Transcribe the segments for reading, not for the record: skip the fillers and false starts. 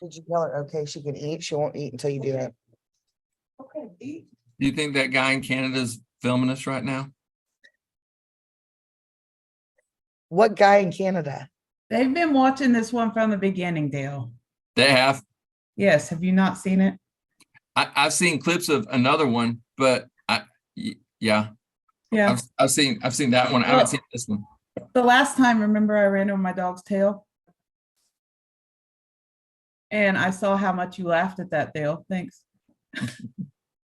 Did you tell her, okay, she can eat? She won't eat until you do it. Okay, eat. Do you think that guy in Canada's filming us right now? What guy in Canada? They've been watching this one from the beginning, Dale. They have. Yes, have you not seen it? I've seen clips of another one, but yeah, Yeah. I've seen that one. I haven't seen this one. The last time, remember, I ran over my dog's tail? And I saw how much you laughed at that, Dale. Thanks.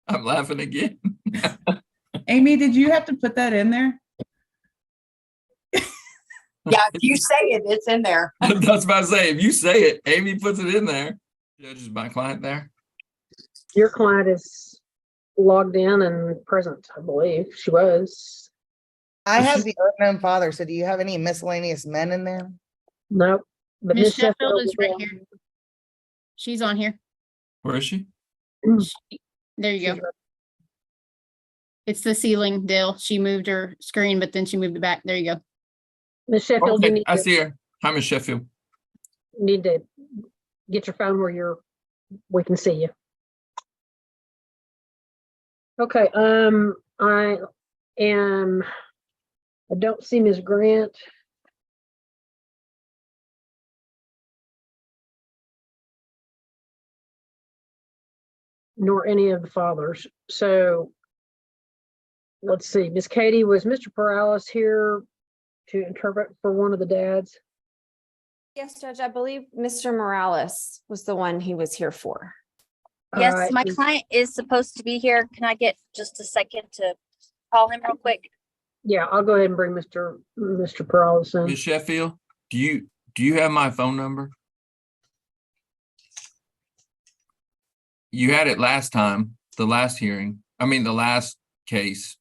I'm laughing again. Amy, did you have to put that in there? Yeah, if you say it, it's in there. That's about to say, if you say it, Amy puts it in there. Judge is my client there. Your client is logged in and present, I believe. She was. I have the unknown father. So do you have any miscellaneous men in there? Nope. But Miss Miss Sheffield is right on- here. She's on here. Where is she? There you she's go. right- It's the ceiling, Dale. She moved her screen, but then she moved it back. There you go. Miss Sheffield, you Okay, I need to, see her. Hi, Miss Sheffield. get your phone where we can see you. Okay, I don't see Ms. Grant. Nor any of the fathers. So let's see, Miss Katie, was Mr. Perales here to interpret for one of the dads? Yes, Judge, I believe Mr. Morales was the one he was here for. All Yes, right, my client is supposed to be here. Can I get just a second to call him real quick? yeah, I'll go ahead and bring Mr. Perales in. Miss Sheffield, do you have my phone number? You had it last time, the last hearing. I mean, the last case.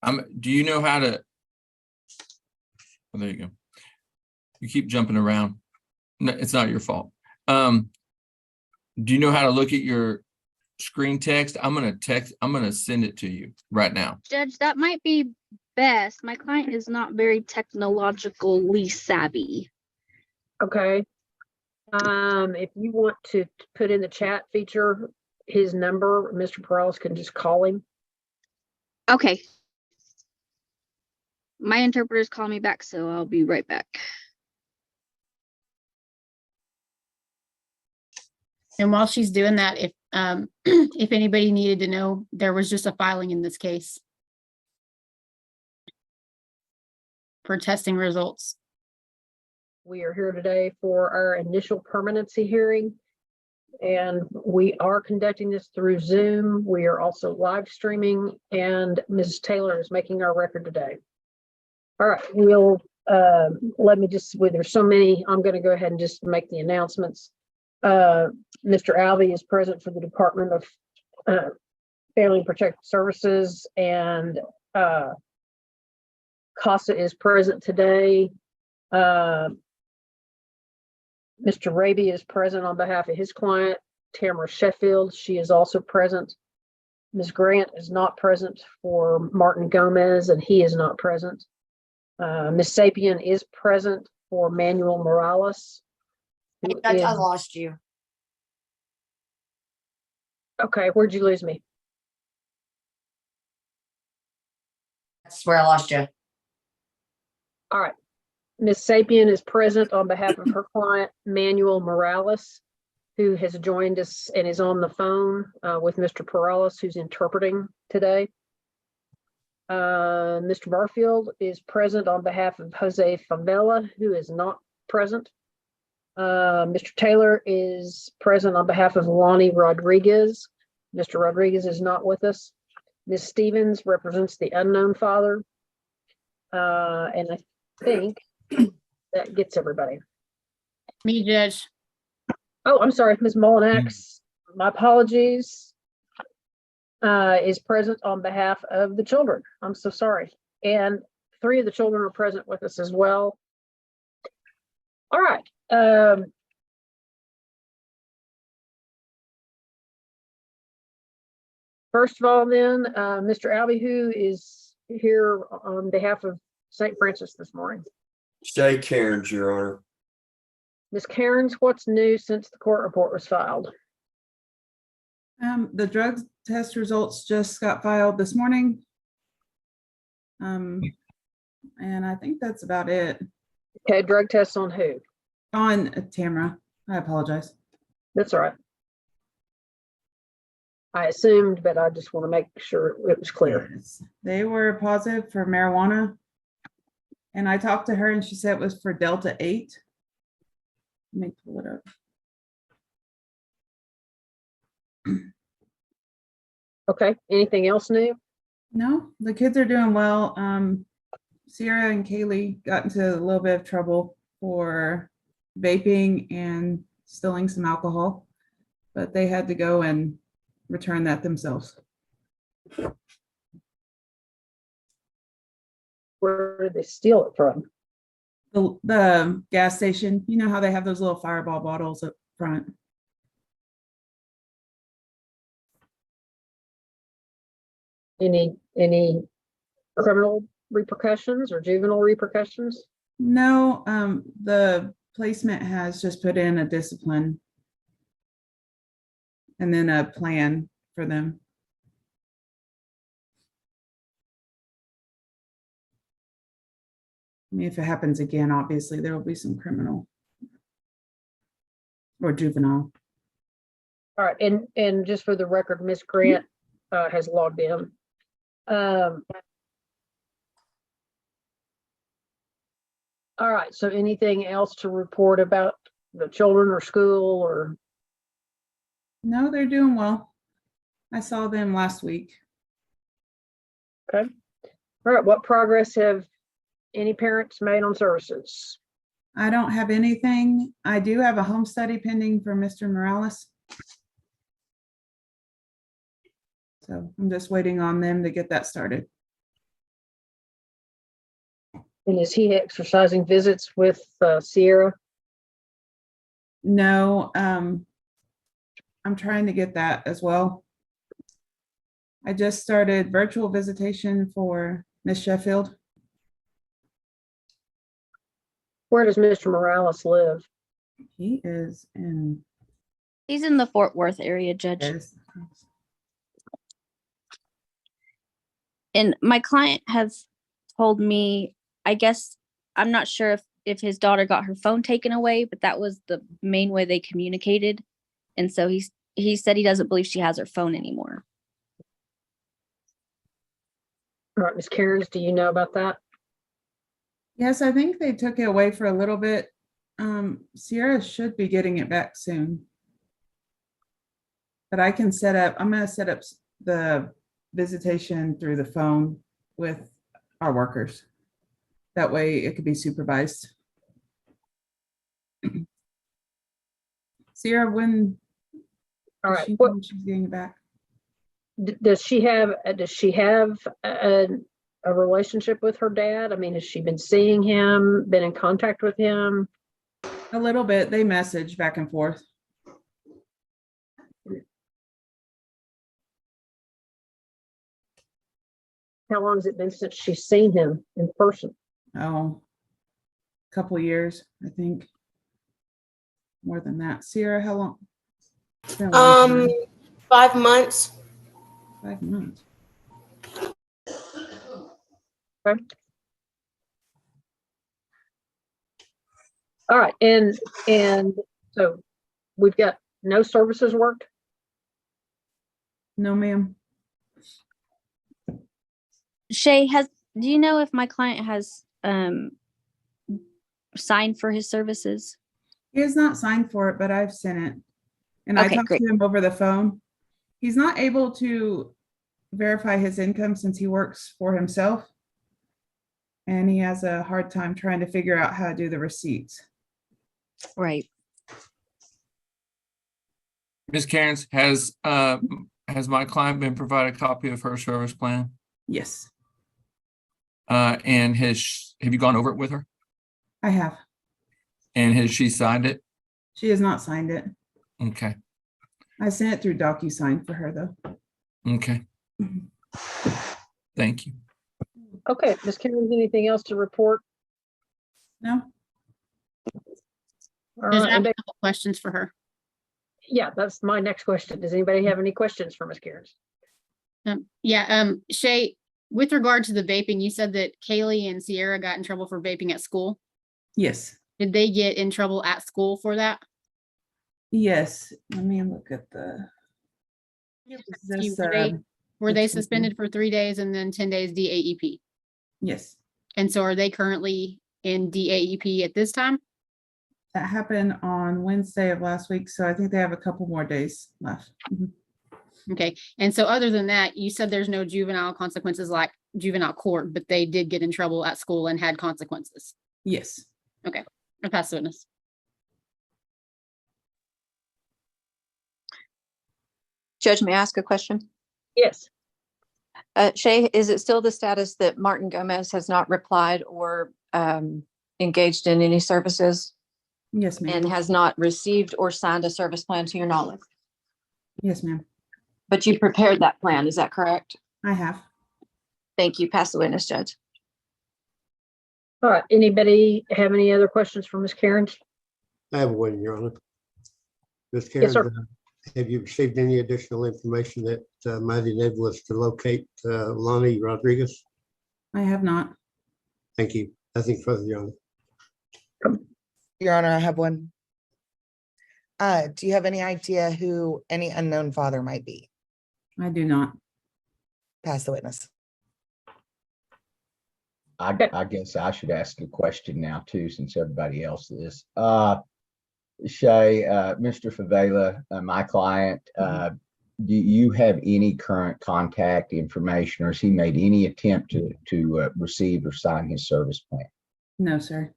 Do you know how to? Oh, there you go. You keep jumping around. No, it's not your fault. Do you know how to look at your screen text? I'm gonna send it to you right now. Judge, that might be best. My client is not very technologically savvy. Okay. If you want to put in the chat feature his number, Mr. Perales can just call him. Okay. My interpreter's calling me back, so I'll be right back. And while she's doing that, if if anybody needed to know, there was just a filing in this case for testing results. We are here today for our initial permanency hearing. And we are conducting this through Zoom. We are also live streaming, and Mrs. Taylor is making our record today. All right, let me just, there's so many, I'm going to go ahead and just make the announcements. Mr. Albee is present for the Department of Family and Protective Services, and CASA is present today. Mr. Raby is present on behalf of his client, Tamara Sheffield. She is also present. Ms. Grant is not present for Martin Gomez, and he is not present. Ms. Sapien is present for Manuel Morales. who I is- lost you. Okay, where'd you lose me? That's where I lost you. All right. Ms. Sapien is present on behalf of her client, Manuel Morales, who has joined us and is on the phone with Mr. Perales, who's interpreting today. Mr. Barfield is present on behalf of Jose Favela, who is not present. Mr. Taylor is present on behalf of Lonnie Rodriguez. Mr. Rodriguez is not with us. Ms. Stevens represents the unknown father. And I think that gets everybody. Me, Judge. Oh, I'm sorry, Ms. Molinax, my apologies. Is present on behalf of the children. I'm so sorry. And 3 of the children are present with us as well. All right. First of all, then, Mr. Albee, who is here on behalf of St. Francis this morning? Shay Cairns, Your Honor. Ms. Cairns, what's new since the court report was filed? The drug test results just got filed this morning. And I think that's about it. Okay, drug tests on who? On Tamara, I apologize. That's all right. I assumed, but I just want to make sure it was clear. Yes, they were positive for marijuana. And I talked to her and she said it was for Delta 8. Let me pull it up. Okay, anything else new? No, the kids are doing well. Sierra and Kaylee got into a little bit of trouble for vaping and stealing some alcohol, but they had to go and return that themselves. Where did they steal it from? The gas station, you know how they have those little Fireball bottles up front? Any criminal repercussions or juvenile repercussions? No, the placement has just put in a discipline and then a plan for them. I mean, if it happens again, obviously there will be some criminal or juvenile. All right, and just for the record, Ms. Grant has logged in. All right, so anything else to report about the children or school or? No, they're doing well. I saw them last week. Okay. All right, what progress have any parents made on services? I don't have anything. I do have a home study pending for Mr. Morales. So I'm just waiting on them to get that started. And is he exercising visits with Sierra? No, I'm trying to get that as well. I just started virtual visitation for Miss Sheffield. Where does Mr. Morales live? He is in. He's in the Fort Worth area, Judge. Yes. And my client has told me, I guess, I'm not sure if his daughter got her phone taken away, but that was the main way they communicated. And so he said he doesn't believe she has her phone anymore. All right, Ms. Cairns, do you know about that? Yes, I think they took it away for a little bit. Sierra should be getting it back soon. But I'm going to set up the visitation through the phone with our workers. That way it could be supervised. Sierra, when All does right, she what, know she's getting it back? does she have a relationship with her dad? I mean, has she been seeing him, been in contact with him? A little bit. They message back and forth. How long has it been since she's seen him in person? Oh, a couple years, I think. More than that. Sierra, how long? It's been a long time. 5 months. 5 months. Okay. All right, and so we've got no services worked? No, ma'am. Shay, do you know if my client has signed for his services? He has not signed for it, but I've sent it. And Okay, I talked great. to him over the phone. He's not able to verify his income since he works for himself. And he has a hard time trying to figure out how to do the receipts. Right. Ms. Cairns, has my client been provided a copy of her service plan? Yes, And have you gone over it with her? I have. And has she signed it? She has not signed it. Okay, I sent it through DocuSign for her though. okay. Thank you. Okay, Ms. Cairns, anything else to report? No, All There's right, a anybody- couple questions for her. Yeah, that's my next question. Does anybody have any questions for Ms. Cairns? Shay, with regard to the vaping, you said that Kaylee and Sierra got in trouble for vaping at school. Yes, Did they get in trouble at school for that? yes. Let me look at the. It was this, Were they Which one? suspended for 3 days and then 10 days DAEP? yes, And so are they currently in DAEP at this time? that happened on Wednesday of last week, so I think they have a couple more days left. Mhm. Okay, and so other than that, you said there's no juvenile consequences like juvenile court, but they did get in trouble at school and had consequences. Yes. I pass the witness. Judge, may I ask a question? Yes. Shay, is it still the status that Martin Gomez has not replied or engaged in any services Yes, and ma'am. has not received or signed a service plan to your knowledge? Yes, ma'am. But you prepared that plan, is that correct? I have. Thank you. Pass the witness, Judge. All right, anybody have any other questions for Ms. Cairns? I have one, Your Honor. Ms. Yes, Cairns, sir. have you received any additional information that might enable us to locate Lonnie Rodriguez? I have not. Thank you. Nothing further, Your Honor. Your Honor, I have one. Do you have any idea who any unknown father might be? I do not. Pass the witness. I guess I should ask a question now too, since everybody else is. Shay, Mr. Favela, my client, do you have any current contact information, or has he made any attempt to receive or sign his service plan? No, sir.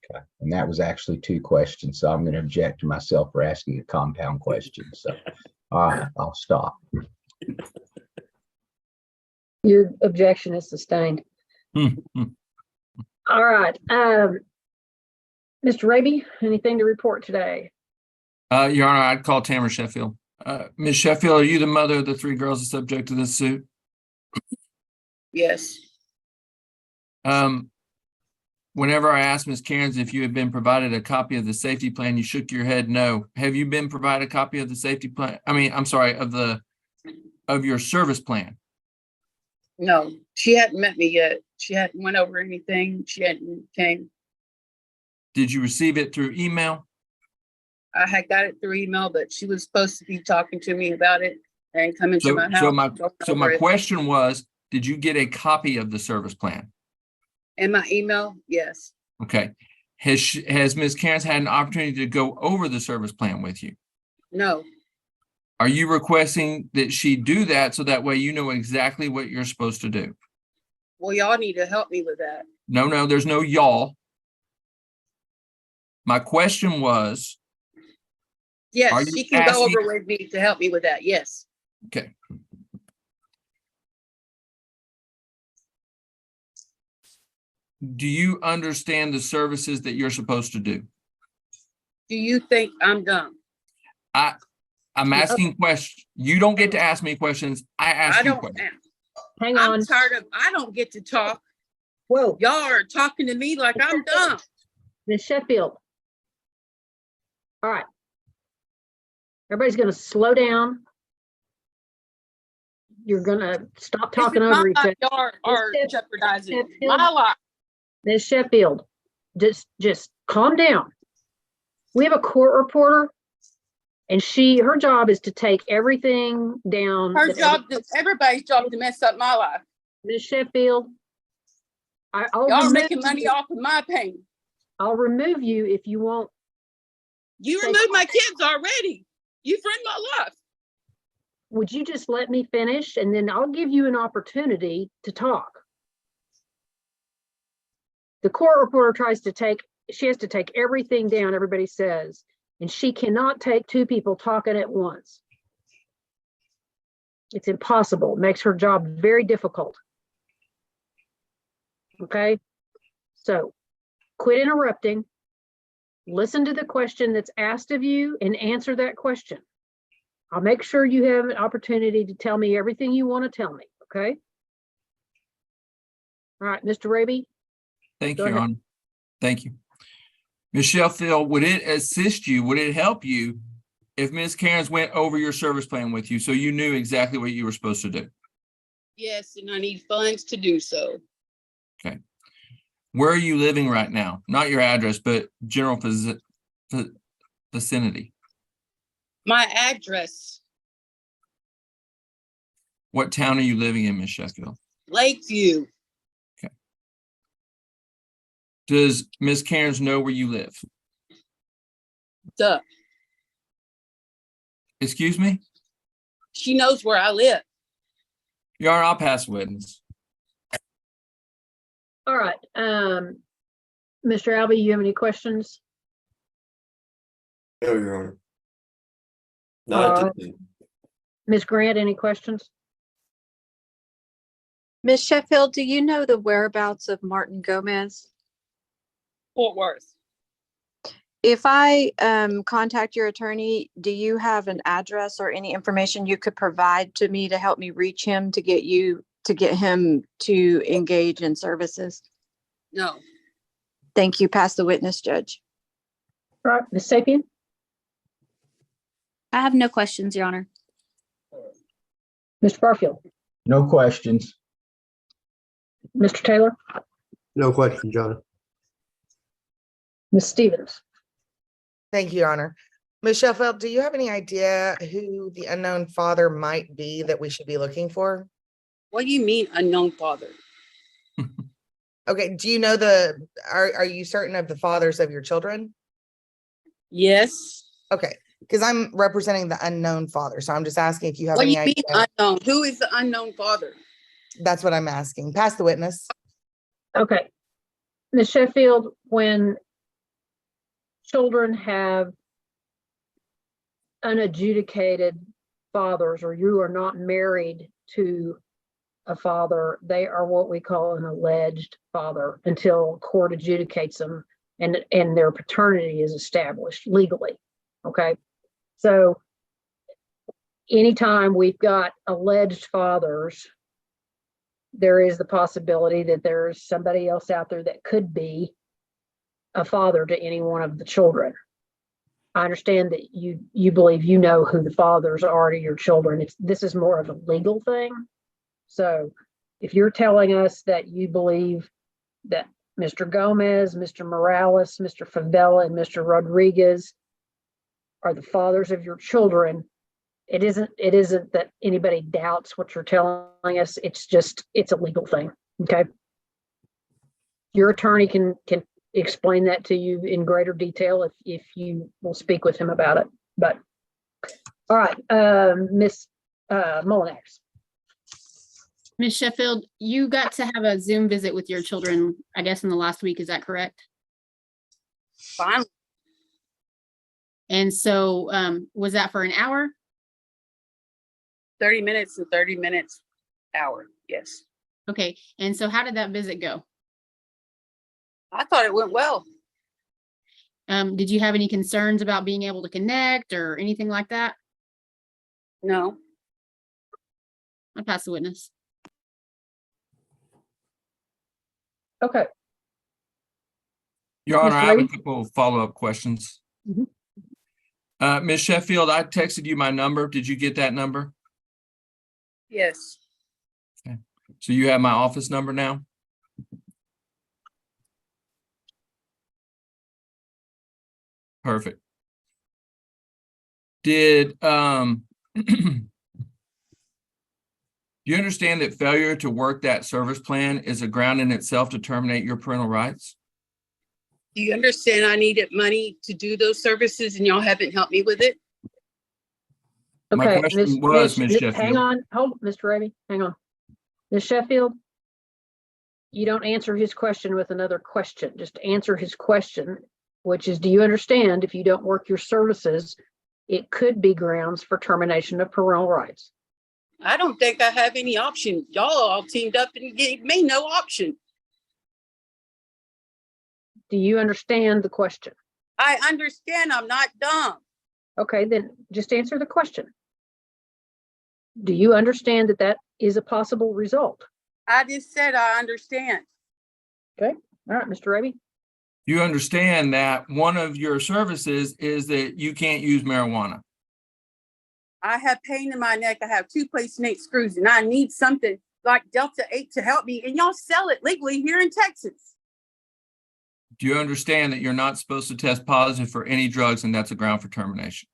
Okay, and that was actually 2 questions, so I'm going to object to myself for asking a compound question. So, all right, I'll stop. Your objection is sustained. All right, Mr. Raby, anything to report today? Your Honor, I'd call Tamara Sheffield. Ms. Sheffield, are you the mother of the 3 girls that subject to this suit? Yes. Whenever I asked Ms. Cairns if you had been provided a copy of the safety plan, you shook your head no. Have you been provided a copy of the safety plan? I mean, I'm sorry, of your service plan? No, she hadn't met me yet. She hadn't went over anything. She hadn't came. Did you receive it through email? I had got it through email, but she was supposed to be talking to me about it and come into my house. So my question was, did you get a copy of the service plan? In my email, yes. Okay. Has Ms. Cairns had an opportunity to go over the service plan with you? No, Are you requesting that she do that so that way you know exactly what you're supposed to do? well, y'all need to help me with that. No, there's no y'all. My question was, Are Yes, you she can go asking- over with me to help me with that. Yes. okay. Do you understand the services that you're supposed to do? Do you think I'm dumb? I'm asking questions. You don't get to ask me questions. I I ask you don't. questions. Hang on. I'm tired of, I don't get to talk. Whoa, Y'all are talking to me like I'm dumb. Ms. Sheffield. All right. Everybody's gonna slow down. You're gonna stop talking This is over each my other. life y'all are Miss jeopardizing Sheffield. my life. Ms. Sheffield, just calm down. We have a court reporter and her job is to take everything down. Her that job, everybody's job to mess up my life. Ms. Sheffield. I'll Y'all are remove making money you. off of my pain. I'll remove you if you won't. You Say- removed my kids already. You've ruined my life. Would you just let me finish and then I'll give you an opportunity to talk. The court reporter she has to take everything down everybody says, and she cannot take 2 people talking at once. It's impossible. It makes her job very difficult. Okay? So quit interrupting. Listen to the question that's asked of you and answer that question. I'll make sure you have an opportunity to tell me everything you want to tell me, okay? All right, Mr. Raby? Thank Go you, Your ahead. Honor. Thank you. Ms. Sheffield, would it assist you, would it help you if Ms. Cairns went over your service plan with you so you knew exactly what you were supposed to do? Yes, and I need funds to do so. Okay. Where are you living right now? Not your address, but general vicinity. My address, What town are you living in, Ms. Sheffield? Lakeview. Does Ms. Cairns know where you live? Duh. Excuse me? She knows where I live. Your Honor, I'll pass witness. All right, Mr. Albee, you have any questions? No, Your Honor. Not at this time. Ms. Grant, any questions? Ms. Sheffield, do you know the whereabouts of Martin Gomez? Fort Worth. If I contact your attorney, do you have an address or any information you could provide to me to help me reach him to get him to engage in services? No. Thank you. Pass the witness, Judge. All right, Ms. Sapien? I have no questions, Your Honor. Mr. Barfield? No questions. Mr. Taylor? No question, John. Ms. Stevens? Thank you, Your Honor. Ms. Sheffield, do you have any idea who the unknown father might be that we should be looking for? What do you mean unknown father? Okay, do you know are you certain of the fathers of your children? Yes. Okay, because I'm representing the unknown father, so I'm just asking if you have What do any you idea. mean unknown? Who is the unknown father? That's what I'm asking. Pass the witness. Okay. Ms. Sheffield, when children have unadjudicated fathers, or you are not married to a father, they are what we call an alleged father until court adjudicates them and their paternity is established legally. Okay. So anytime we've got alleged fathers, there is the possibility that there's somebody else out there that could be a father to any one of the children. I understand that you believe you know who the fathers are to your children. This is more of a legal thing. So if you're telling us that you believe that Mr. Gomez, Mr. Morales, Mr. Favela, and Mr. Rodriguez are the fathers of your children, it isn't that anybody doubts what you're telling us. It's a legal thing. Okay. Your attorney can explain that to you in greater detail if you will speak with him about it. But all right, Miss Mullinax. Ms. Sheffield, you got to have a Zoom visit with your children, I guess, in the last week. Is that correct? Fine. And so was that for an hour? 30 minutes and 30 minutes hour. Yes. Okay. And so how did that visit go? I thought it went well. Did you have any concerns about being able to connect or anything like that? No. I'll pass the witness. Okay. Your Honor, Mr. I have a Reed? couple of follow-up questions. Mhm. Ms. Sheffield, I texted you my number. Did you get that number? Yes. So you have my office number now? Perfect. Did do you understand that failure to work that service plan is a ground in itself to terminate your parental rights? Do you understand I needed money to do those services and y'all haven't helped me with it? My Okay, question was, Ms. hang Sheffield. on, hold, Mr. Raby, hang on. Ms. Sheffield, you don't answer his question with another question. Just answer his question, which is, do you understand if you don't work your services, it could be grounds for termination of parental rights? I don't think I have any option. Y'all all teamed up and gave me no option. Do you understand the question? I understand. I'm not dumb. Okay, then just answer the question. Do you understand that that is a possible result? I just said I understand. Okay, all right, Mr. Raby. You understand that one of your services is that you can't use marijuana. I have pain in my neck. I have 2 plate snake screws and I need something like Delta 8 to help me. And y'all sell it legally here in Texas. Do you understand that you're not supposed to test positive for any drugs and that's a ground for termination?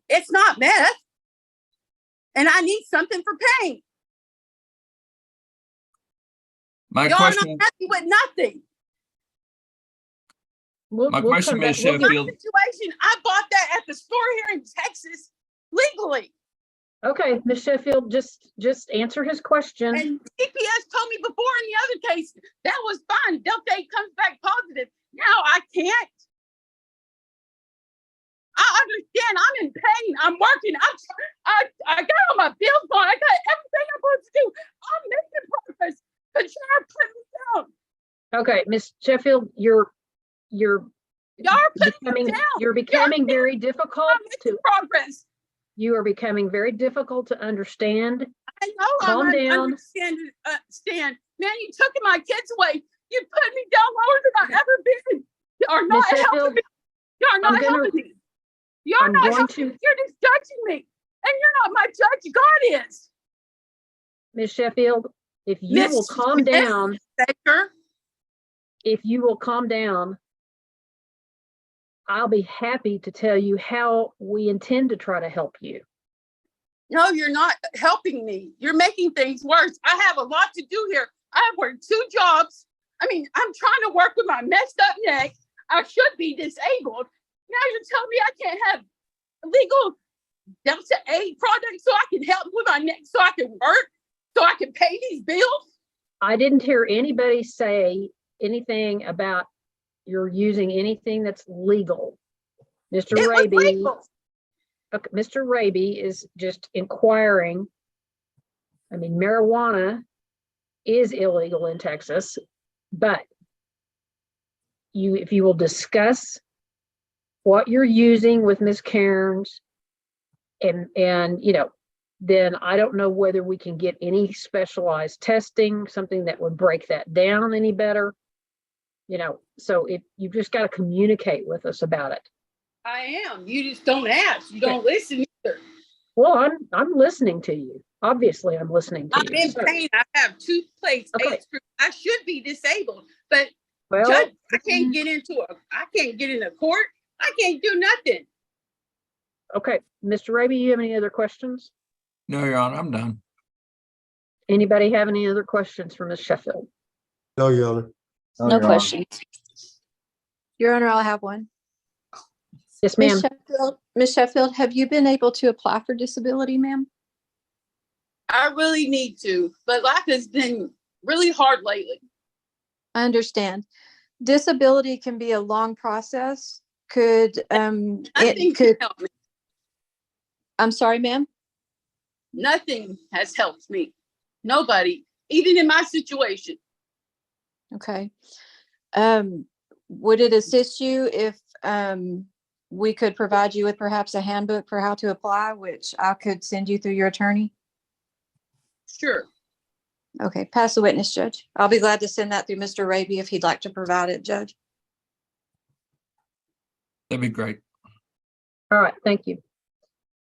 It's not meth. And I need something for pain. My Y'all question, not happy with nothing. my question, Ms. My Sheffield, situation, I bought that at the store here in Texas legally. Okay, Ms. Sheffield, just answer his question. And CPS told me before in the other case, that was fine. Delta 8 comes back positive. Now I can't. I understand. I'm in pain. I'm working. I got all my bills on. I got everything I'm supposed to do. I'm making progress. The sheriff put me down. Okay, Ms. Sheffield, you're Y'all are putting me down. you're becoming very difficult I'm making progress. you are becoming very difficult to understand. I know. Calm down. Understand. Man, you took my kids away. You put me down lower than I've ever been. You're not Ms. helping Sheffield, me. You're not helping me. You're I'm not going helping to- me. You're just judging me. And you're not my judge. God is. Ms. Sheffield, if you will calm down, if you will calm down, I'll be happy to tell you how we intend to try to help you. No, you're not helping me. You're making things worse. I have a lot to do here. I have worked 2 jobs. I mean, I'm trying to work with my messed up neck. I should be disabled. Now you're telling me I can't have legal Delta 8 products so I can help with my neck, so I can work, so I can pay these bills? I didn't hear anybody say anything about you're using anything that's legal. Mr. It was Raby, legal. okay, Mr. Raby is just inquiring. I mean, marijuana is illegal in Texas, but if you will discuss what you're using with Ms. Cairns and then I don't know whether we can get any specialized testing, something that would break that down any better. So if you've just got to communicate with us about it. I am. You just don't ask. You don't listen either. Well, I'm listening to you. Obviously, I'm listening to I'm you. in pain. I have 2 plates. Okay. 8 screws. I should be disabled, but Well, Judge, I can't get in a court. I can't do nothing. okay, Mr. Raby, you have any other questions? no, Your Honor, I'm done. Anybody have any other questions for Ms. Sheffield? No, Your Honor. No Your Honor. questions. Your Honor, I'll have one. Yes, ma'am. Ms. Sheffield, have you been able to apply for disability, ma'am? I really need to, but life has been really hard lately. I understand. Disability can be a long process. Nothing can help me. I'm sorry, ma'am? Nothing has helped me. Nobody, even in my situation. Okay. Would it assist you if we could provide you with perhaps a handbook for how to apply, which I could send you through your attorney? Sure. Okay, pass the witness, Judge. I'll be glad to send that through Mr. Raby if he'd like to provide it, Judge. That'd be great. All right, thank you.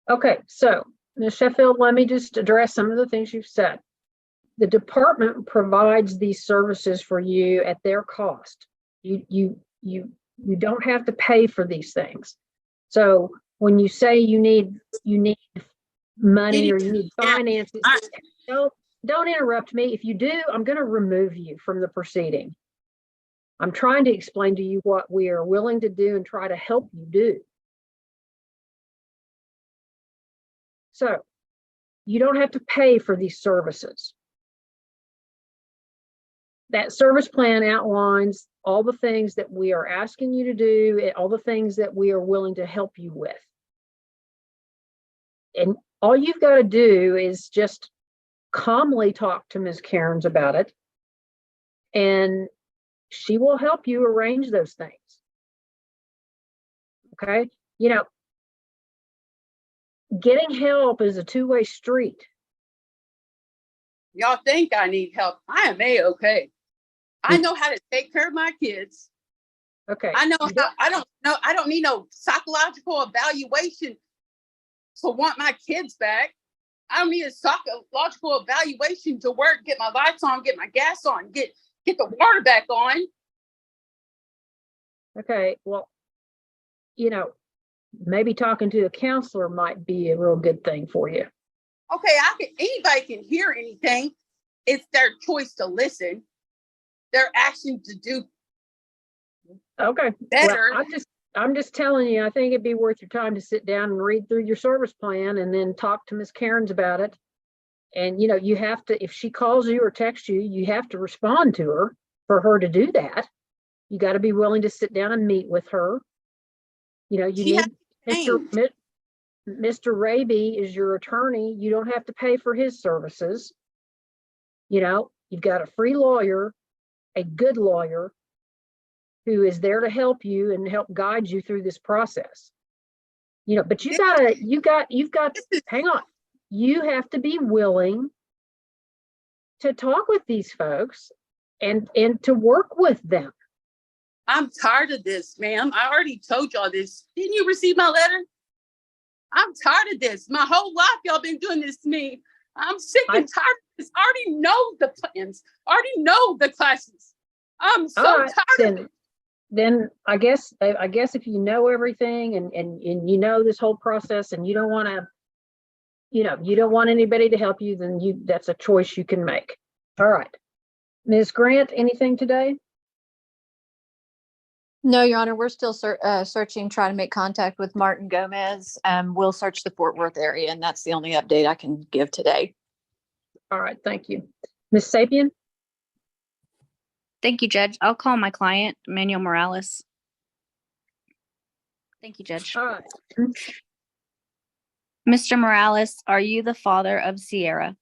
Okay, so Ms. Sheffield, let me just address some of the things you've said. The department provides these services for you at their cost. You don't have to pay for these things. So when you say you need money or you need finances, don't interrupt me. If you do, I'm going to remove you from the proceeding. I'm trying to explain to you what we are willing to do and try to help you do. So you don't have to pay for these services. That service plan outlines all the things that we are asking you to do, all the things that we are willing to help you with. And all you've got to do is just calmly talk to Ms. Cairns about it, and she will help you arrange those things. Okay? Getting help is a two-way street. Y'all think I need help. I am A-okay. I know how to take care of my kids. Okay. I know how, I don't need no psychological evaluation to want my kids back. I don't need a psychological evaluation to work, get my lights on, get my gas on, get the water back on. Okay, well, maybe talking to a counselor might be a real good thing for you. Okay, anybody can hear anything. It's their choice to listen. Their action to do Okay. better. Well, I'm just telling you, I think it'd be worth your time to sit down and read through your service plan and then talk to Ms. Cairns about it. And you have to, if she calls you or texts you, you have to respond to her for her to do that. You got to be willing to sit down and meet with her. You need Mr. Raby is your attorney. You don't have to pay for his services. You've got a free lawyer, a good lawyer who is there to help you and help guide you through this process. But hang on. You have to be willing to talk with these folks and to work with them. I'm tired of this, ma'am. I already told y'all this. Didn't you receive my letter? I'm tired of this. My whole life, y'all been doing this to me. I'm sick and tired of this. I already know the plans. I already know the classes. I'm so tired of it. Then I guess if you know everything and you know this whole process and you don't want to, you don't want anybody to help you, then that's a choice you can make. All right. Ms. Grant, anything today? No, Your Honor, we're still searching, trying to make contact with Martin Gomez. We'll search the Fort Worth area, and that's the only update I can give today. All right, thank you. Ms. Sapien? Thank you, Judge. I'll call my client, Manuel Morales. Thank you, Judge. All right. Mr. Morales, are you the father of Sierra?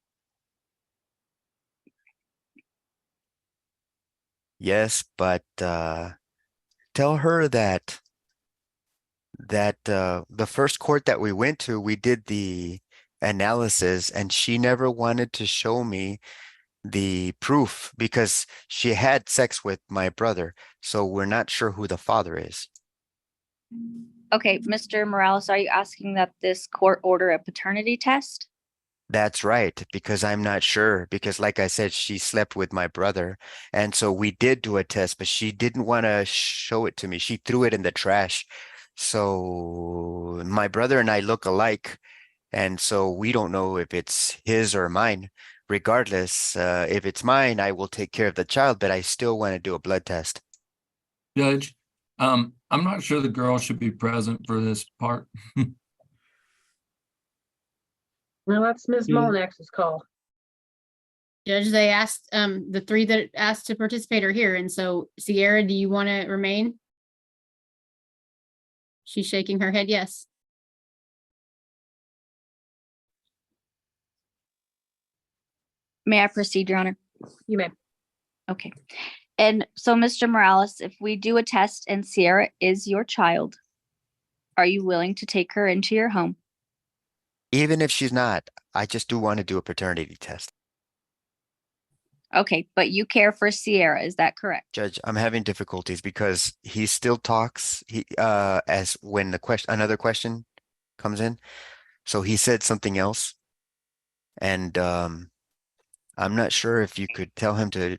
Yes, but tell her that the first court that we went to, we did the analysis and she never wanted to show me the proof because she had sex with my brother. So we're not sure who the father is. Okay, Mr. Morales, are you asking that this court order a paternity test? That's right, because I'm not sure, because like I said, she slept with my brother. And so we did do a test, but she didn't want to show it to me. She threw it in the trash. So my brother and I look alike. And so we don't know if it's his or mine. Regardless, if it's mine, I will take care of the child, but I still want to do a blood test. Judge, I'm not sure the girl should be present for this part. Well, that's Ms. Molinax's call. Judge, they asked, the three that asked to participate are here. And so Sierra, do you want to remain? She's shaking her head, yes. May I proceed, Your Honor? You may. Okay. And so, Mr. Morales, if we do a test and Sierra is your child, are you willing to take her into your home? Even if she's not, I just do want to do a paternity test. Okay, but you care for Sierra, is that correct? Judge, I'm having difficulties because he still talks as when another question comes in. So he said something else. And I'm not sure if you could tell him to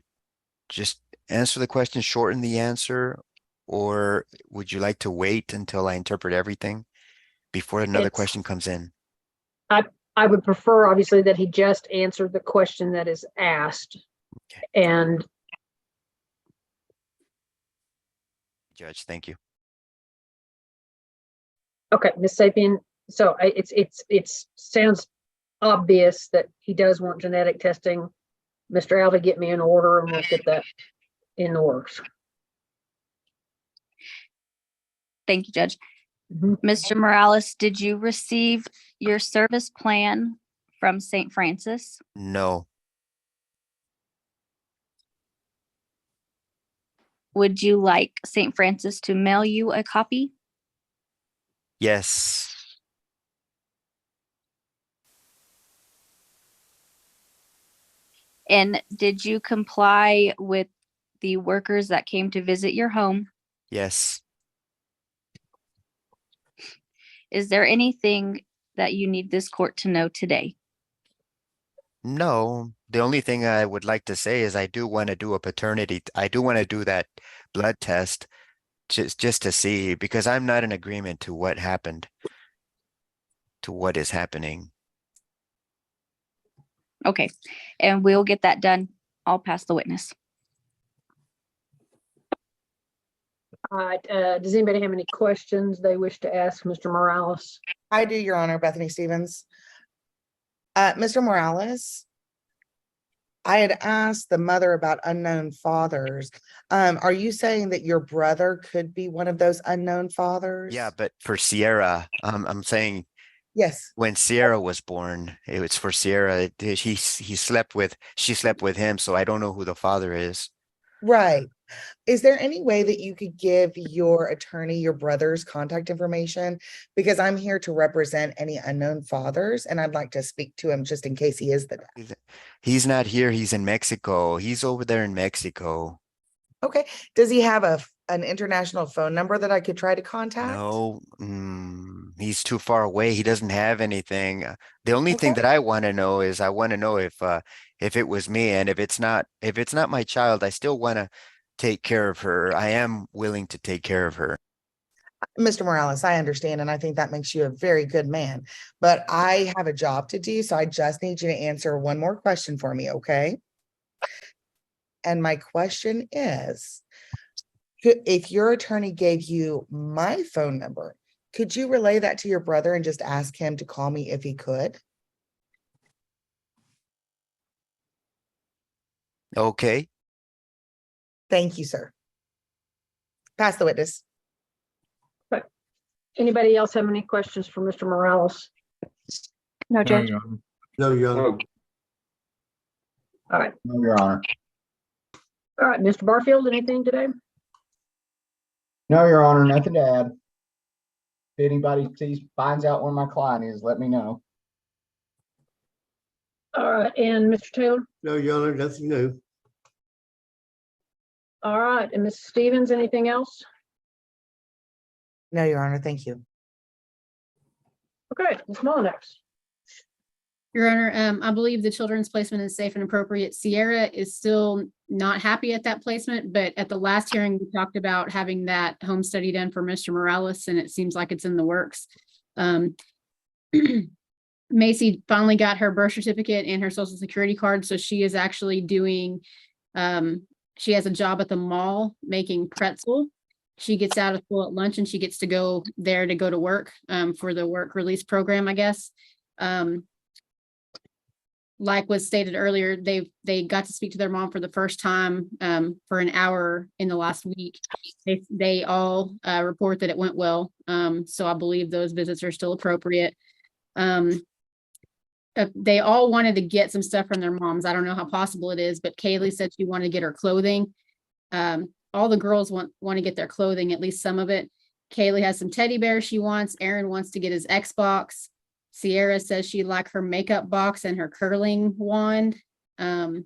just answer the question, shorten the answer, or would you like to wait until I interpret everything before another question comes in? I would prefer, obviously, that he just answer the question that is asked. Okay. And Judge, thank you. okay, Ms. Sapien, so it sounds obvious that he does want genetic testing. Mr. Alvey, get me an order and we'll get that in the works. Thank you, Judge. Mr. Morales, did you receive your service plan from St. Francis? No. Would you like St. Francis to mail you a copy? Yes. And did you comply with the workers that came to visit your home. Yes. Is there anything that you need this court to know today? No, the only thing I would like to say is I do want to do a paternity. I do want to do that blood test just to see, because I'm not in agreement to what happened, to what is happening. Okay, and we'll get that done. I'll pass the witness. All right, does anybody have any questions they wish to ask Mr. Morales? I do, Your Honor, Bethany Stevens. Mr. Morales, I had asked the mother about unknown fathers. Are you saying that your brother could be one of those unknown fathers? Yeah, but for Sierra, I'm saying Yes. when Sierra was born, it was for Sierra. She slept with him, so I don't know who the father is. Right. Is there any way that you could give your attorney your brother's contact information? Because I'm here to represent any unknown fathers, and I'd like to speak to him just in case he is the dad. He's not here. He's in Mexico. He's over there in Mexico. Okay. Does he have an international phone number that I could try to contact? No, he's too far away. He doesn't have anything. The only thing that I want to know is if it was me, and if it's not my child, I still want to take care of her. I am willing to take care of her. Mr. Morales, I understand, and I think that makes you a very good man, but I have a job to do, so I just need you to answer one more question for me, okay? And my question is, if your attorney gave you my phone number, could you relay that to your brother and just ask him to call me if he could? Okay. Thank you, sir. Pass the witness. Anybody else have any questions for Mr. Morales? No, Judge. No, Your Honor. All right. No, Your Honor. All right, Mr. Barfield, anything today? No, Your Honor, nothing to add. If anybody finds out where my client is, let me know. All right, and Mr. Taylor? No, Your Honor, nothing new. All right, and Mrs. Stevens, anything else? No, Your Honor, thank you. Okay, Ms. Molyneux. Your Honor, I believe the children's placement is safe and appropriate. Sierra is still not happy at that placement, but at the last hearing, we talked about having that home study done for Mr. Morales, and it seems like it's in the works. Macy finally got her birth certificate and her social security card, so she is actually doing, she has a job at the mall making pretzel. She gets out of school at lunch and she gets to go there to go to work for the work release program, I guess. Like was stated earlier, they got to speak to their mom for the first time for an hour in the last week. They all report that it went well. So I believe those visits are still appropriate. They all wanted to get some stuff from their moms. I don't know how possible it is, but Kaylee said she wanted to get her clothing. All the girls want to get their clothing, at least some of it. Kaylee has some teddy bears she wants. Aaron wants to get his Xbox. Sierra says she'd like her makeup box and her curling wand. And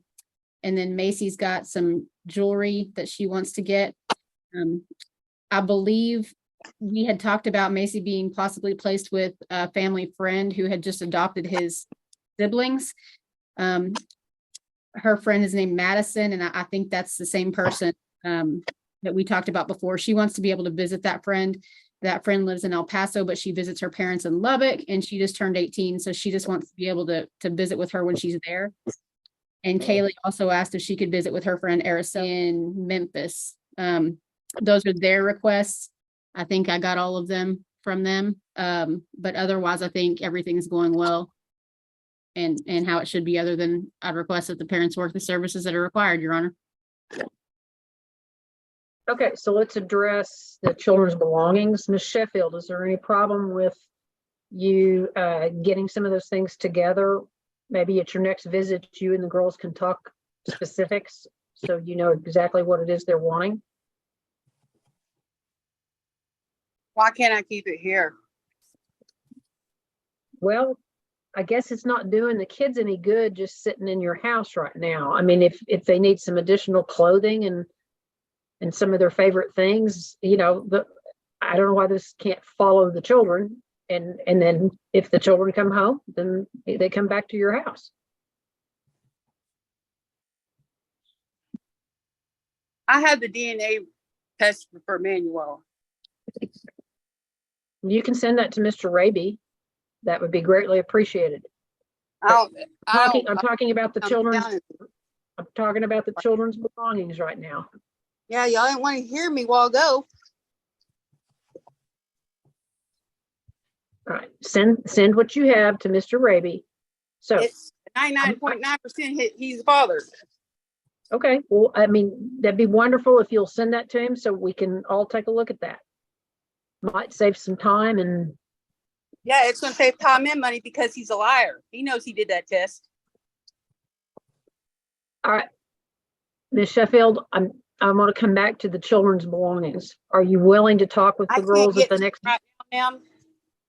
then Macy's got some jewelry that she wants to get. I believe we had talked about Macy being possibly placed with a family friend who had just adopted his siblings. Her friend is named Madison, and I think that's the same person that we talked about before. She wants to be able to visit that friend. That friend lives in El Paso, but she visits her parents in Lubbock, and she just turned 18. So she just wants to be able to visit with her when she's there. And Kaylee also asked if she could visit with her friend Araceli in Memphis. Those are their requests. I think I got all of them from them. But otherwise, I think everything's going well and how it should be, other than I'd request that the parents work the services that are required, Your Honor. Okay, so let's address the children's belongings. Ms. Sheffield, is there any problem with you getting some of those things together? Maybe at your next visit, you and the girls can talk specifics so you know exactly what it is they're wanting. Why can't I keep it here? Well, I guess it's not doing the kids any good just sitting in your house right now. I mean, if they need some additional clothing and and some of their favorite things, I don't know why this can't follow the children. And then if the children come home, then they come back to your house. I had the DNA test for Manuel. You can send that to Mr. Raby. That would be greatly appreciated. I'm I'm talking about the children's, down. I'm talking about the children's belongings right now. Yeah, y'all didn't want to hear me a while ago. All right, send what you have to Mr. Raby. So It's 99.9% he's the father. okay, well, I mean, that'd be wonderful if you'll send that to him so we can all take a look at that. Might save some time and Yeah, it's going to save time and money because he's a liar. He knows he did that test. all right. Ms. Sheffield, I'm going to come back to the children's belongings. Are you willing to talk with the girls at the next? Right now, ma'am.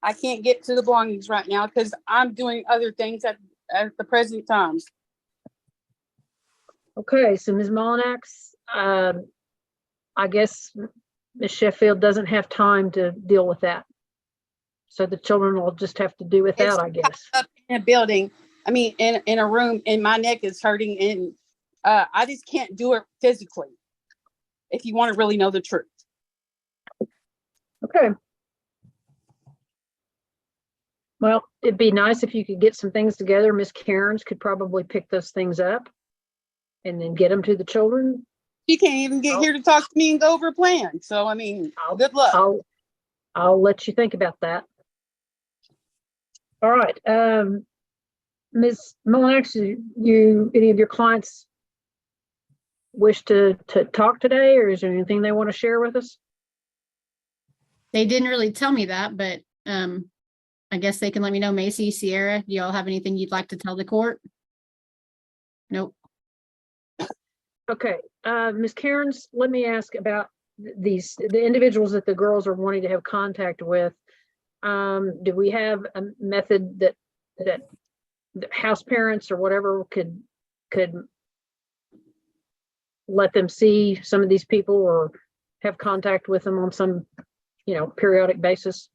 I can't get to the belongings right now because I'm doing other things at the present times. Okay, so Ms. Molinax, I guess Ms. Sheffield doesn't have time to deal with that. So the children will just have to do without, I guess. Up in a building, I mean, in a room, and my neck is hurting, and I just can't do it physically. If you want to really know the truth. Okay. Well, it'd be nice if you could get some things together. Miss Cairns could probably pick those things up and then get them to the children. She can't even get here to talk to me and go over a plan. So, I mean, good luck. I'll let you think about that. All right. Ms. Molinax, any of your clients wish to talk today, or is there anything they want to share with us? They didn't really tell me that, but I guess they can let me know. Macy, Sierra, do y'all have anything you'd like to tell the court? Nope. Okay, Ms. Cairns, let me ask about the individuals that the girls are wanting to have contact with. Do we have a method that the house parents or whatever could let them see some of these people or have contact with them on some, periodic basis?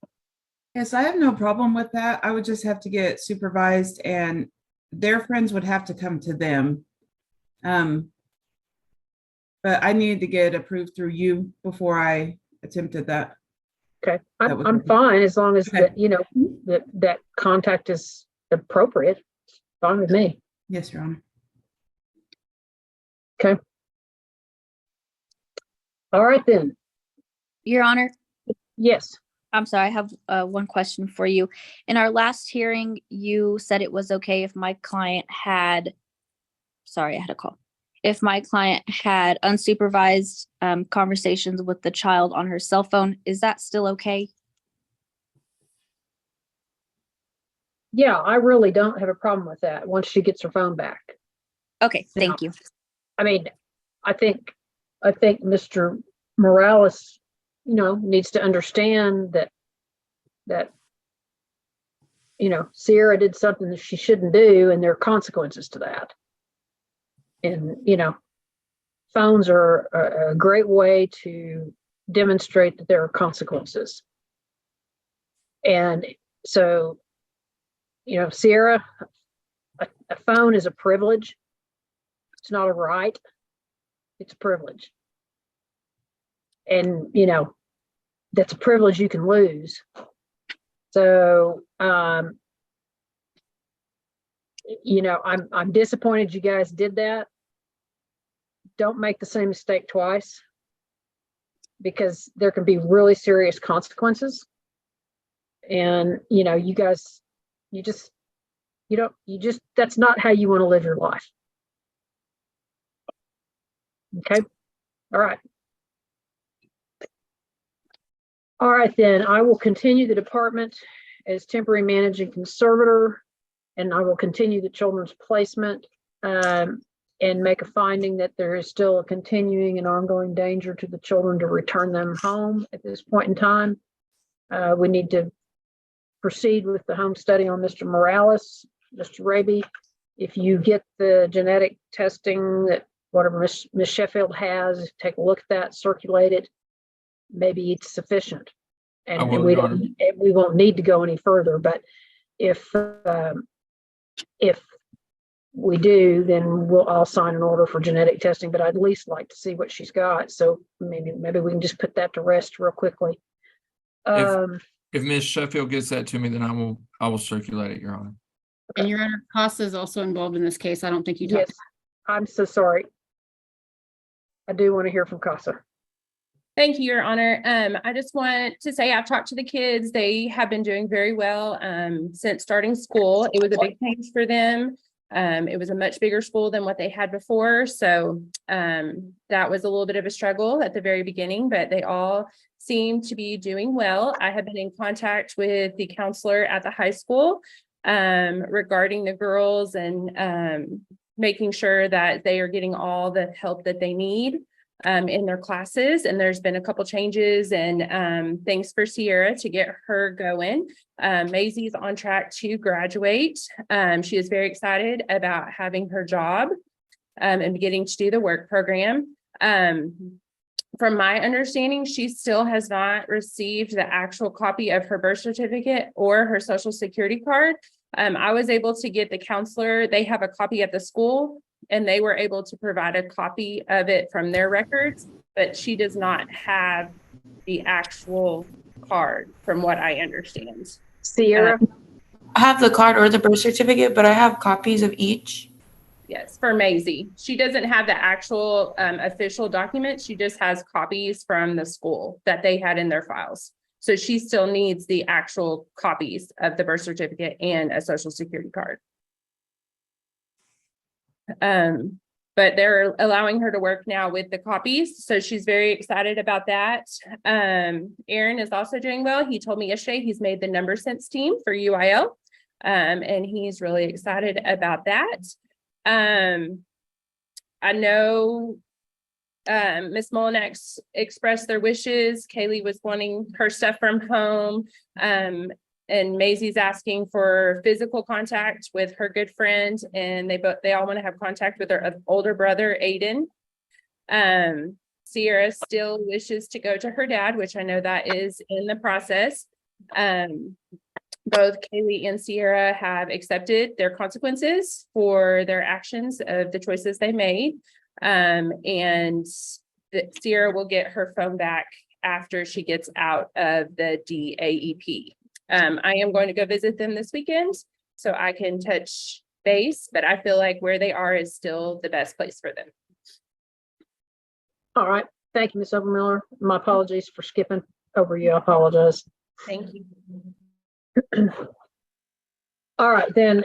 Yes, I have no problem with that. I would just have to get supervised and their friends would have to come to them. But I needed to get approved through you before I attempted that. Okay, I'm fine as long as that, that contact is appropriate. It's fine with me. Yes, Your Honor. Okay. All right then. Your Honor. Yes. I'm sorry, I have one question for you. In our last hearing, you said it was okay if my client had, sorry, I had a call. If my client had unsupervised conversations with the child on her cell phone, is that still okay? Yeah, I really don't have a problem with that once she gets her phone back. Okay, thank you. I mean, I think Mr. Morales, needs to understand that Sierra did something that she shouldn't do, and there are consequences to that. And phones are a great way to demonstrate that there are consequences. And so, Sierra, a phone is a privilege. It's not a right. It's a privilege. And, that's a privilege you can lose. So, I'm disappointed you guys did that. Don't make the same mistake twice, because there can be really serious consequences. And, you guys, that's not how you want to live your life. Okay. All right. All right, then I will continue the department as temporary managing conservator, and I will continue the children's placement and make a finding that there is still a continuing and ongoing danger to the children to return them home at this point in time. We need to proceed with the home study on Mr. Morales. Mr. Raby, if you get the genetic testing that whatever Miss Sheffield has, take a look at that, circulate it. Maybe it's sufficient. And I will, we Your Honor. don't, we won't need to go any further, but if we do, then we'll all sign an order for genetic testing, but I'd at least like to see what she's got. So maybe we can just put that to rest real quickly. If Ms. Sheffield gets that to me, then I will circulate it, Your Honor. And Your Honor, CASA is also involved in this case. I don't think you Yes, talked. I'm so sorry. I do want to hear from CASA. Thank you, Your Honor. I just want to say I've talked to the kids. They have been doing very well since starting school. It was a big change for them. It was a much bigger school than what they had before. So that was a little bit of a struggle at the very beginning, but they all seem to be doing well. I have been in contact with the counselor at the high school regarding the girls and making sure that they are getting all the help that they need in their classes. And there's been a couple changes and thanks for Sierra to get her going. Maisie's on track to graduate. She is very excited about having her job and getting to do the work program. From my understanding, she still has not received the actual copy of her birth certificate or her social security card. I was able to get the counselor, they have a copy at the school, and they were able to provide a copy of it from their records, but she does not have the actual card from what I understand. Sierra? I have the card or the birth certificate, but I have copies of each. Yes, for Maisie. She doesn't have the actual official document. She just has copies from the school that they had in their files. So she still needs the actual copies of the birth certificate and a social security card. But they're allowing her to work now with the copies. So she's very excited about that. Aaron is also doing well. He told me yesterday he's made the number sense team for UIL. And he's really excited about that. I know Miss Molinex expressed their wishes. Kaylee was wanting her stuff from home. And Maisie's asking for physical contact with her good friend, and they all want to have contact with their older brother, Aiden. Sierra still wishes to go to her dad, which I know that is in the process. Both Kaylee and Sierra have accepted their consequences for their actions of the choices they made. And Sierra will get her phone back after she gets out of the DAEP. I am going to go visit them this weekend so I can touch base, but I feel like where they are is still the best place for them. All right. Thank you, Ms. Overmiller. My apologies for skipping over you. I apologize. Thank you. All right, then.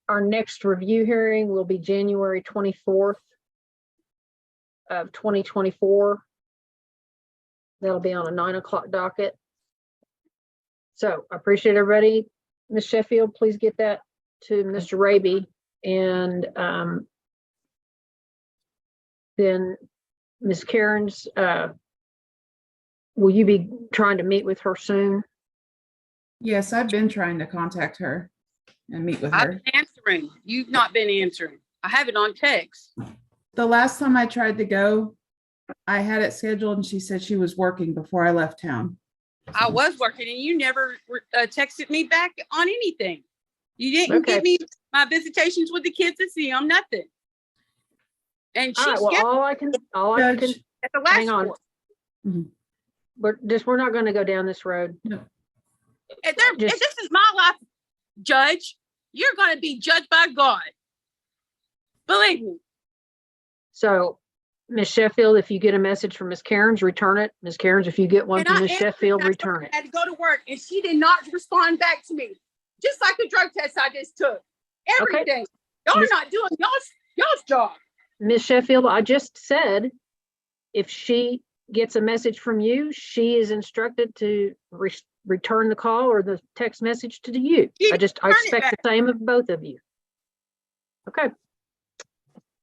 Our next review hearing will be January 24th of 2024. That'll be on a 9 o'clock docket. So I appreciate everybody. Ms. Sheffield, please get that to Mr. Raby. And then Ms. Cairns, will you be trying to meet with her soon? Yes, I've been trying to contact her and meet with I've her. been answering. You've not been answering. I have it on text. The last time I tried to go, I had it scheduled and she said she was working before I left town. I was working and you never texted me back on anything. You didn't Okay. give me my visitations with the kids to see them, nothing. And All she right, well, scheduled all I can Judge. at the last hang on. one. We're not going to go down this road. No. If Just- this is my life, Judge, you're going to be judged by God. Believe me. So, Ms. Sheffield, if you get a message from Ms. Cairns, return it. Ms. Cairns, if you get one And from I Ms. answered, Sheffield, and I return it. had to go to work and she did not respond back to me. Just like the drug test I just took. Everything. Y'all are Miss- not doing y'all's job. Ms. Sheffield, I just said, if she gets a message from you, she is instructed to return the call or the text message to you. She I return it expect back. the same of both of you. Okay.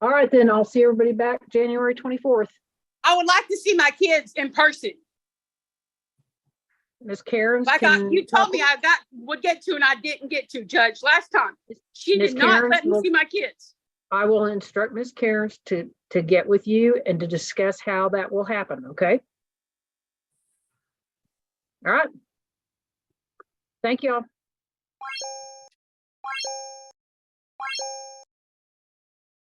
All right, then I'll see everybody back January 24th. I would like to see my kids in person. Ms. Cairns. You told me would get to and I didn't get to, Judge, last time. She Ms. did not Cairns let me will- see my kids. I will instruct Ms. Cairns to get with you and to discuss how that will happen, okay? All right. Thank you all.